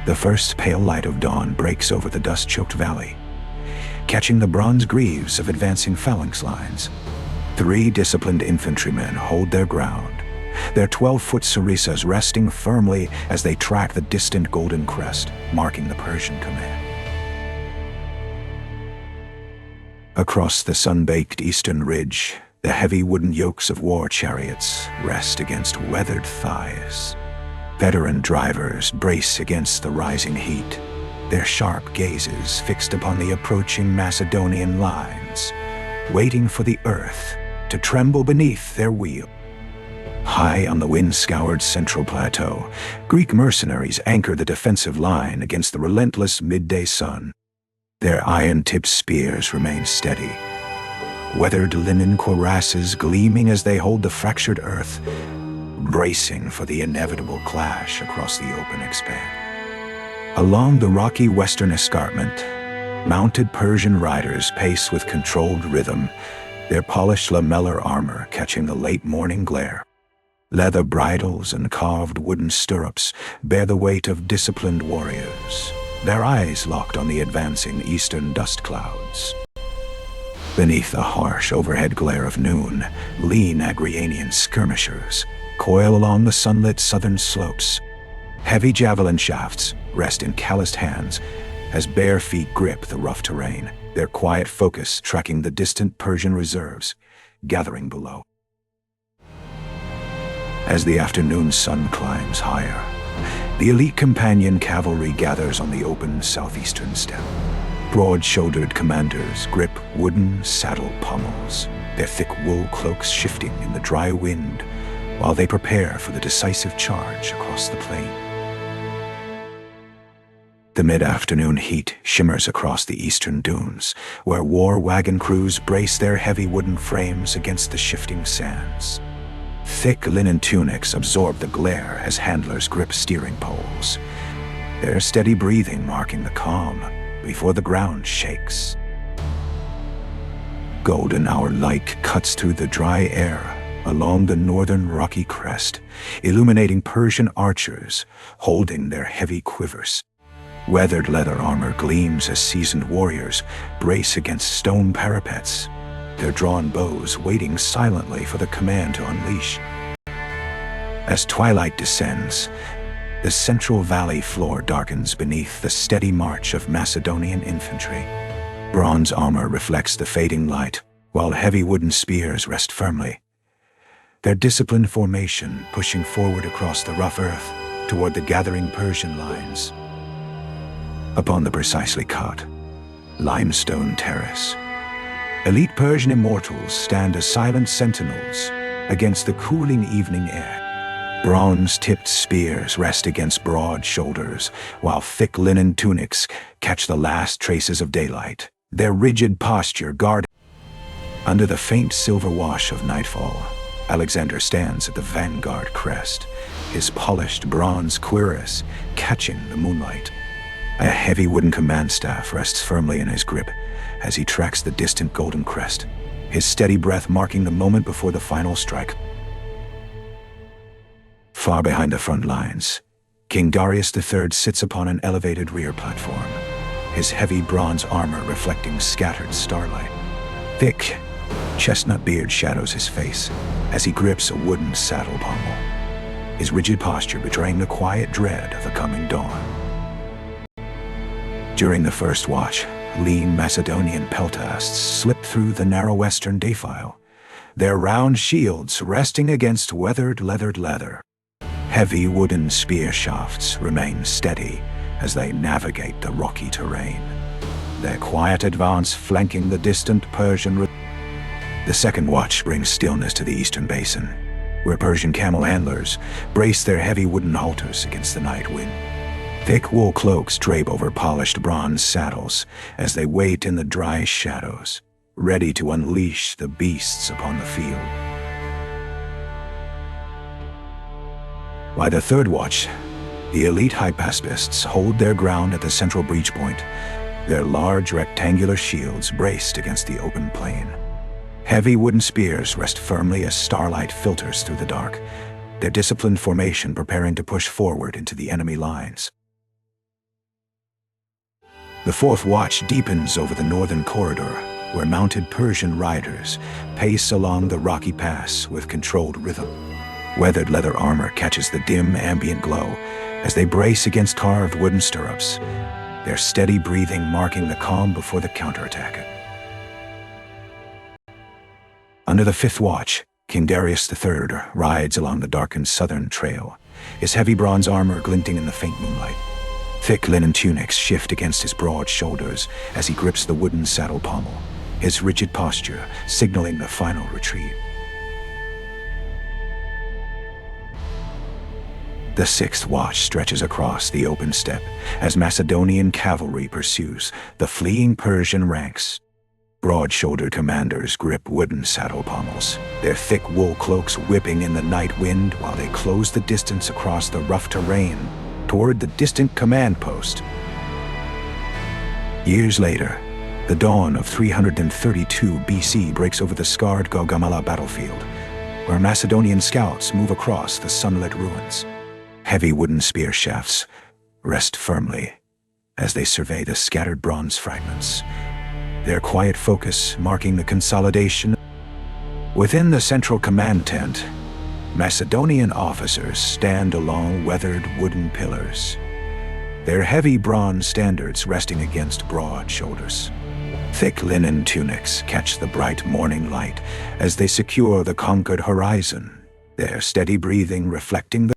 The first pale light of dawn breaks over the dust-choked valley, catching the bronze greaves of advancing phalanx lines. 3 disciplined infantrymen hold their ground, their 12-foot sarissas resting firmly as they track the distant golden crest, marking the Persian command. Across the sun-baked eastern ridge, the heavy wooden yokes of war chariots rest against weathered thighs. Veteran drivers brace against the rising heat, their sharp gazes fixed upon the approaching Macedonian lines, waiting for the earth to tremble beneath their wheel. High on the wind-scoured central plateau, Greek mercenaries anchor the defensive line against the relentless midday sun. Their iron-tipped spears remain steady, weathered linen cuirasses gleaming as they hold the fractured earth, bracing for the inevitable clash across the open expanse. Along the rocky western escarpment, mounted Persian riders pace with controlled rhythm, their polished lamellar armor catching the late morning glare. Leather bridles and carved wooden stirrups bear the weight of disciplined warriors, their eyes locked on the advancing eastern dust clouds. Beneath the harsh overhead glare of noon, lean Agrianian skirmishers coil along the sunlit southern slopes. Heavy javelin shafts rest in calloused hands as bare feet grip the rough terrain, their quiet focus tracking the distant Persian reserves gathering below. As the afternoon sun climbs higher, the elite companion cavalry gathers on the open southeastern steppe. Broad-shouldered commanders grip wooden saddle pommels, their thick wool cloaks shifting in the dry wind while they prepare for the decisive charge across the plain. The mid-afternoon heat shimmers across the eastern dunes, where war wagon crews brace their heavy wooden frames against the shifting sands. Thick linen tunics absorb the glare as handlers grip steering poles, their steady breathing marking the calm before the ground shakes. Golden hour light cuts through the dry air along the northern rocky crest, illuminating Persian archers holding their heavy quivers. Weathered leather armor gleams as seasoned warriors brace against stone parapets, their drawn bows waiting silently for the command to unleash. As twilight descends, the central valley floor darkens beneath the steady march of Macedonian infantry. Bronze armor reflects the fading light, while heavy wooden spears rest firmly, their disciplined formation pushing forward across the rough earth toward the gathering Persian lines. Upon the precisely cut limestone terrace, elite Persian immortals stand as silent sentinels against the cooling evening air. Bronze-tipped spears rest against broad shoulders, while thick linen tunics catch the last traces of daylight, their rigid posture guarded. Under the faint silver wash of nightfall, Alexander stands at the vanguard crest, his polished bronze cuirass catching the moonlight. A heavy wooden command staff rests firmly in his grip as he tracks the distant golden crest, his steady breath marking the moment before the final strike. Far behind the front lines, King Darius III sits upon an elevated rear platform, his heavy bronze armor reflecting scattered starlight. Thick, chestnut beard shadows his face as he grips a wooden saddle pommel, his rigid posture betraying the quiet dread of the coming dawn. During the first watch, lean Macedonian peltasts slip through the narrow western defile, their round shields resting against weathered leathered leather. Heavy wooden spear shafts remain steady as they navigate the rocky terrain, their quiet advance flanking the distant Persian. The second watch brings stillness to the eastern basin, where Persian camel handlers brace their heavy wooden halters against the night wind. Thick wool cloaks drape over polished bronze saddles as they wait in the dry shadows, ready to unleash the beasts upon the field. By the third watch, the elite hypaspists hold their ground at the central breach point, their large rectangular shields braced against the open plain. Heavy wooden spears rest firmly as starlight filters through the dark, their disciplined formation preparing to push forward into the enemy lines. The fourth watch deepens over the northern corridor, where mounted Persian riders pace along the rocky pass with controlled rhythm. Weathered leather armor catches the dim ambient glow as they brace against carved wooden stirrups, their steady breathing marking the calm before the counterattack. Under the fifth watch, King Darius III rides along the darkened southern trail, his heavy bronze armor glinting in the faint moonlight. Thick linen tunics shift against his broad shoulders as he grips the wooden saddle pommel, his rigid posture signaling the final retreat. The sixth watch stretches across the open steppe as Macedonian cavalry pursues the fleeing Persian ranks. Broad-shouldered commanders grip wooden saddle pommels, their thick wool cloaks whipping in the night wind while they close the distance across the rough terrain toward the distant command post. Years later, the dawn of 332 BC breaks over the scarred Gaugamela battlefield, where Macedonian scouts move across the sunlit ruins. Heavy wooden spear shafts rest firmly as they survey the scattered bronze fragments, their quiet focus marking the consolidation. Within the central command tent, Macedonian officers stand along weathered wooden pillars, their heavy bronze standards resting against broad shoulders. Thick linen tunics catch the bright morning light as they secure the conquered horizon, their steady breathing reflecting the